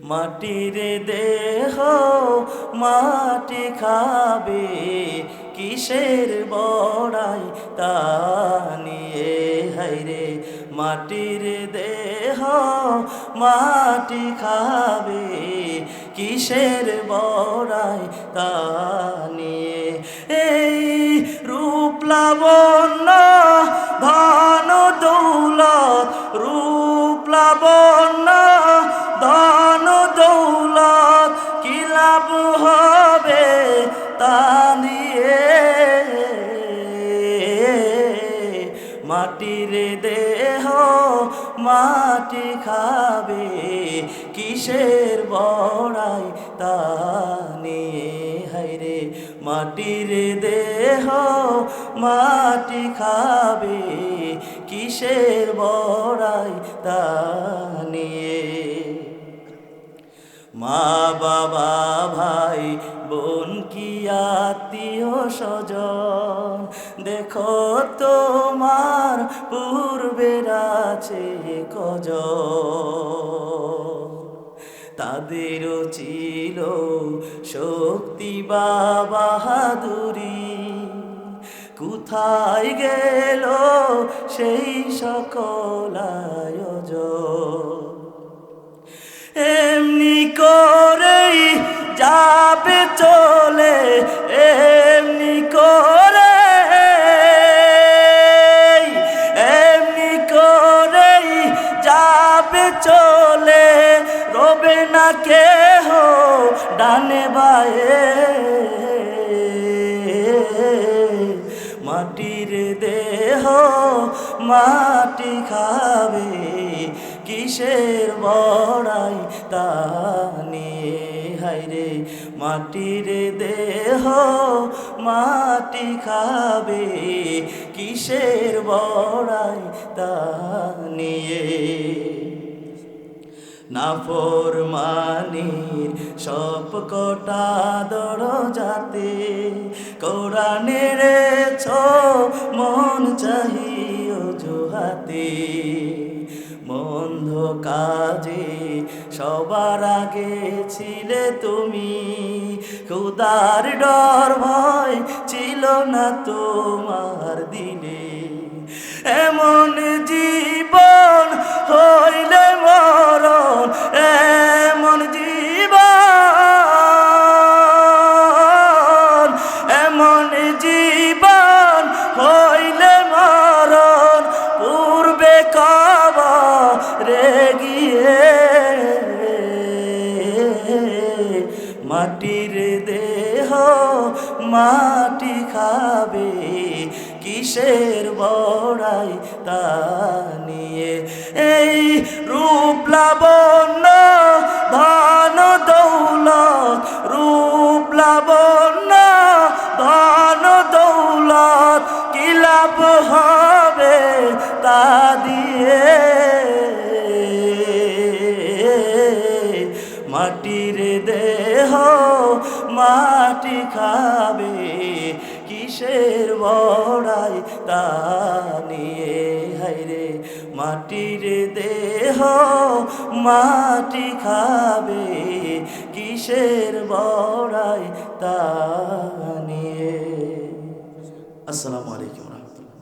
মাটির দেহ মাটি খাবে, কিসের বড়াই তা নিয়ে। হায়রে মাটির দেহ মাটি খাবে, কিসের বড়াই তা নিয়ে। এই রূপ লাবণ্য ধন দৌলত, রূপ লাবণ্য ধন দৌলত, কি লাভ হবে তা নিয়ে। মাটির দেহ মাটি খাবে, কিসের বড়াই তা নিয়ে। হায়রে মাটির দেহ মাটি খাবে, কিসের বড়াই তা নিয়ে। মা বাবা ভাই বোন কি আত্মীয় স্বজন, দেখো তোমার পূর্বের আছে কজন। তাদেরও ছিল শক্তি বা বাহাদুরি, কোথায় গেল সেই সকল আয়োজন। এমনি করেই যাবে চলে, এমনি করে, এমনি করেই যাবে চলে, রবে না কেহ ডানে বায়ে। মাটির দেহ মাটি খাবে, কিসের বড়াই তা নিয়ে। হায়রে মাটির দেহ মাটি খাবে, কিসের বড়াই তা নিয়ে। নাফরমানির সব কটা দরজাতে কোরআনের মন চাহি অজুহাতে। মন্দ কাজে সবার আগে ছিলে তুমি, খোদার ডর ভয় ছিল না তোমার দিলে। এমন জীবন হইলে মরণ, এমন জীবন, এমন জীবন হইলে মরণ, পূর্বে কবরে গিয়ে। মাটির দেহ মাটি খাবে, কিসের বড়াই তা নিয়ে। এই রূপ লাবণ্য ধন দৌলত, রূপ লাবণ্য ধন দৌলত, কি লাভ হবে তা দিয়ে। মাটির দেহ মাটি খাবে, কিসের বড়াই তা নিয়ে। হায়রে মাটির দেহ মাটি খাবে, কিসের বড়াই তা নিয়ে। আসসালামু আলাইকুম ওয়া রাহমাতুল্লাহ।